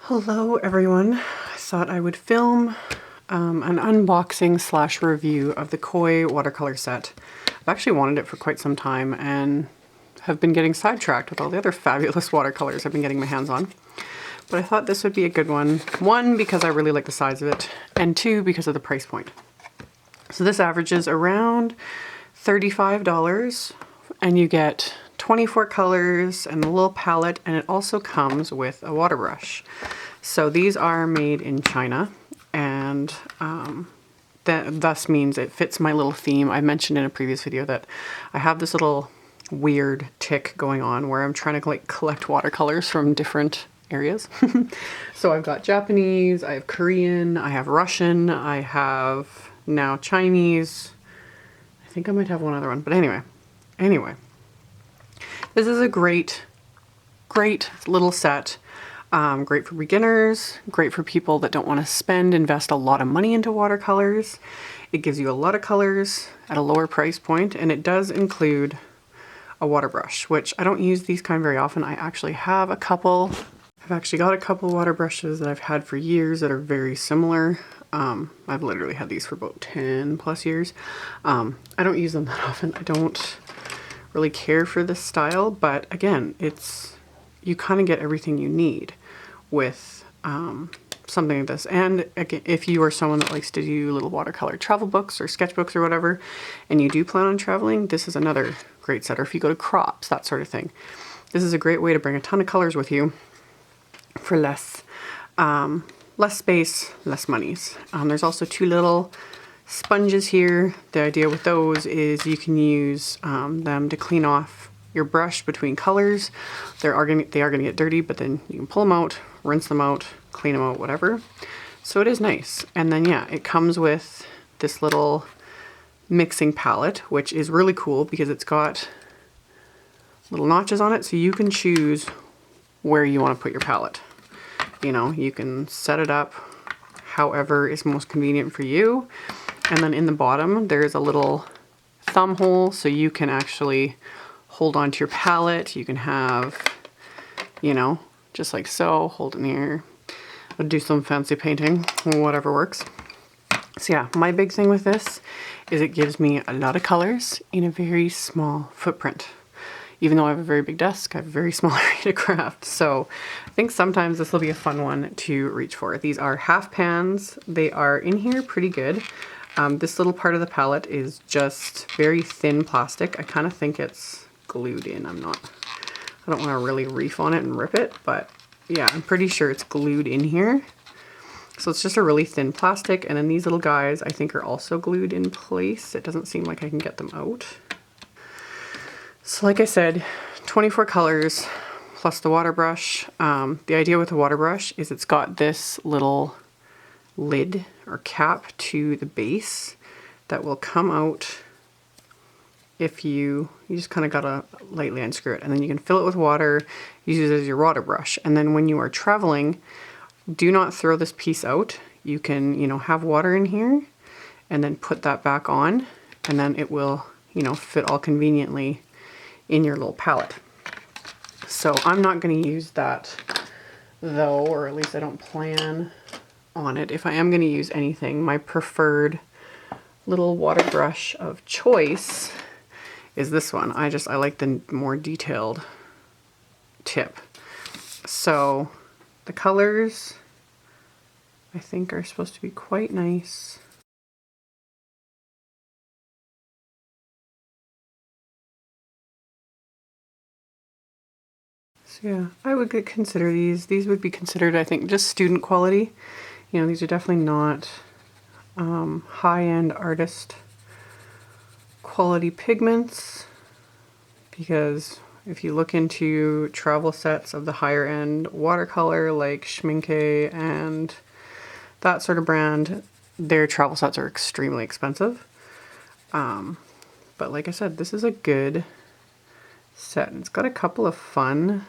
Hello everyone. I thought I would film an unboxing slash review of the Koi watercolor set. I've actually wanted it for quite some time and have been getting sidetracked with all the other fabulous watercolors I've been getting my hands on. But I thought this would be a good one. One, because I really like the size of it, and two, because of the price point. So this averages around $35 and you get 24 colors and a little palette, and it also comes with a water brush. So these are made in China, and that thus means it fits my little theme. I mentioned in a previous video that I have this little weird tick going on where I'm trying to like collect watercolors from different areas. So I've got Japanese, I have Korean, I have Russian, I have now Chinese. I think I might have one other one, but anyway. This is a great little set. Great for beginners, great for people that don't want to invest a lot of money into watercolors. It gives you a lot of colors at a lower price point, and it does include a water brush, which I don't use these kind very often. I actually have a couple. I've actually got a couple water brushes that I've had for years that are very similar. I've literally had these for about 10 plus years. I don't use them that often. I don't really care for this style, but again, you kind of get everything you need with something like this. And again, if you are someone that likes to do little watercolor travel books or sketchbooks or whatever, and you do plan on traveling, this is another great set. Or if you go to crops, that sort of thing. This is a great way to bring a ton of colors with you for less space, less monies. There's also two little sponges here. The idea with those is you can use them to clean off your brush between colors. They are gonna get dirty, but then you can pull them out, rinse them out, clean them out, whatever. So it is nice. And then yeah, it comes with this little mixing palette, which is really cool because it's got little notches on it, so you can choose where you want to put your palette. You know, you can set it up however is most convenient for you. And then in the bottom, there's a little thumb hole, so you can actually hold on to your palette. You can have, you know, just like so, hold it near, do some fancy painting, whatever works. So yeah, my big thing with this is it gives me a lot of colors in a very small footprint. Even though I have a very big desk, I have a very small area to craft. So I think sometimes this will be a fun one to reach for. These are half pans. They are in here pretty good. This little part of the palette is just very thin plastic. I kind of think it's glued in. I don't want to really reef on it and rip it, but yeah, I'm pretty sure it's glued in here. So it's just a really thin plastic. And then these little guys I think are also glued in place. It doesn't seem like I can get them out. So like I said, 24 colors plus the water brush. The idea with the water brush is it's got this little lid or cap to the base that will come out if you just kind of gotta lightly unscrew it, and then you can fill it with water, use it as your water brush. And then when you are traveling, do not throw this piece out. You can, you know, have water in here and then put that back on, and then it will, you know, fit all conveniently in your little palette. So I'm not going to use that though, or at least I don't plan on it. If I am going to use anything, my preferred little water brush of choice is this one. I like the more detailed tip. So the colors I think are supposed to be quite nice. So yeah, I would consider these. These would be considered, I think, just student quality. You know, these are definitely not high-end artist quality pigments, because if you look into travel sets of the higher end watercolor like Schmincke and that sort of brand, their travel sets are extremely expensive. But like I said, this is a good set. It's got a couple of fun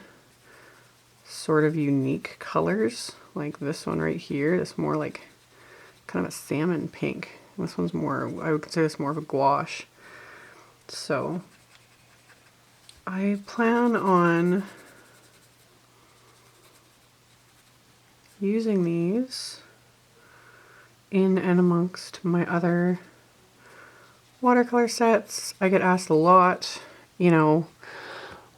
sort of unique colors, like this one right here. This more like kind of a salmon pink. This one's more, I would consider this more of a gouache. So I plan on using these in and amongst my other watercolor sets. I get asked a lot, you know,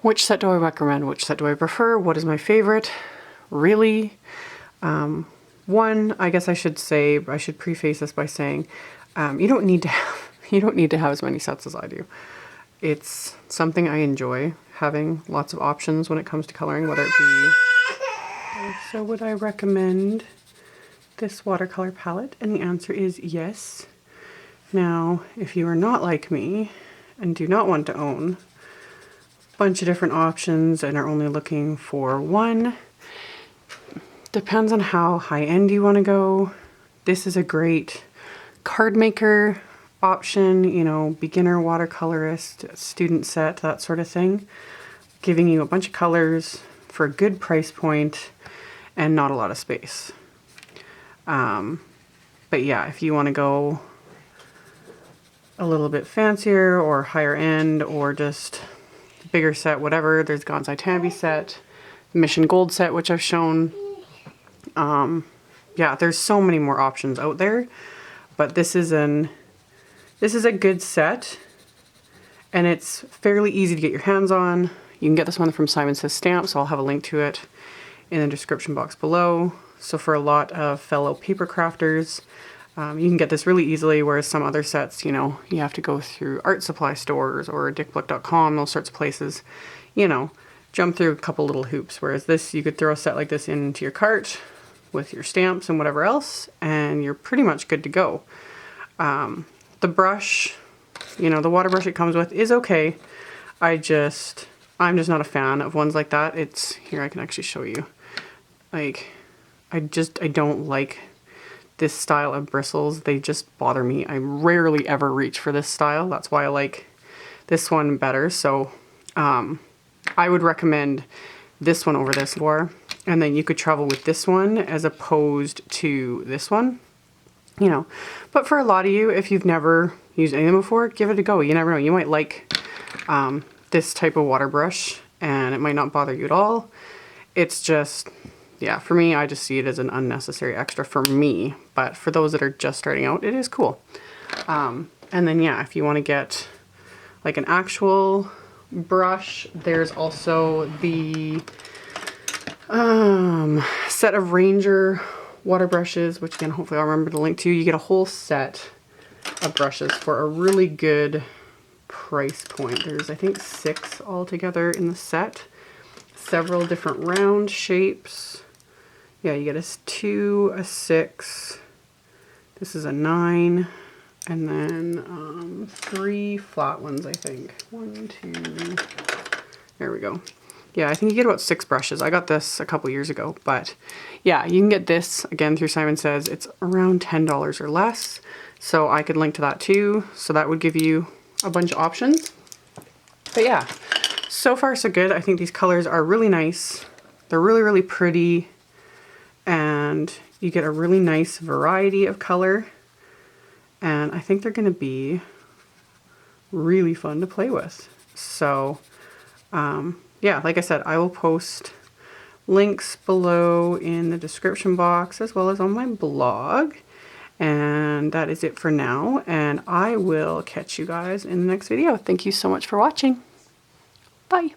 which set do I recommend? Which set do I prefer? What is my favorite? Really? One, I guess I should preface this by saying, you don't need to have as many sets as I do. It's something I enjoy, having lots of options when it comes to coloring, whether it be... So would I recommend this watercolor palette? And the answer is yes. Now, if you are not like me and do not want to own a bunch of different options and are only looking for one, depends on how high-end you want to go. This is a great card maker option, you know, beginner watercolorist, student set, that sort of thing. Giving you a bunch of colors for a good price point and not a lot of space. But yeah, if you want to go a little bit fancier or higher end or just bigger set, whatever, there's Gonzai Tambi set, Mission Gold set, which I've shown. Yeah, there's so many more options out there, but this is a good set, and it's fairly easy to get your hands on. You can get this one from Simon Says Stamps, so I'll have a link to it in the description box below. So for a lot of fellow paper crafters, you can get this really easily, whereas some other sets, you know, you have to go through art supply stores or dickbook.com, those sorts of places, you know, jump through a couple little hoops. Whereas this, you could throw a set like this into your cart with your stamps and whatever else, and you're pretty much good to go. The brush, you know, the water brush it comes with is okay. I'm just not a fan of ones like that. It's, here I can actually show you. Like, I don't like this style of bristles. They just bother me. I rarely ever reach for this style. That's why I like this one better. So I would recommend this one over this one. And then you could travel with this one as opposed to this one. You know, but for a lot of you, if you've never used any of them before, give it a go. You never know. You might like this type of water brush and it might not bother you at all. It's just, yeah, for me, I just see it as an unnecessary extra for me. But for those that are just starting out, it is cool. And then, yeah, if you want to get like an actual brush, there's also the set of Ranger water brushes, which again, hopefully I'll remember to link to. You get a whole set of brushes for a really good price point. There's, I think, 6 altogether in the set. Several different round shapes. Yeah, you get a 2, a 6. This is a 9. And then 3 flat ones, I think. 1, 2. There we go. Yeah, I think you get about 6 brushes. I got this a couple years ago, but yeah, you can get this again through Simon Says. It's around $10 or less. So I could link to that too. So that would give you a bunch of options. But yeah, so far so good. I think these colors are really nice. They're really, really pretty. And you get a really nice variety of color. And I think they're going to be really fun to play with. So, yeah, like I said, I will post links below in the description box as well as on my blog. And that is it for now. And I will catch you guys in the next video. Thank you so much for watching. Bye.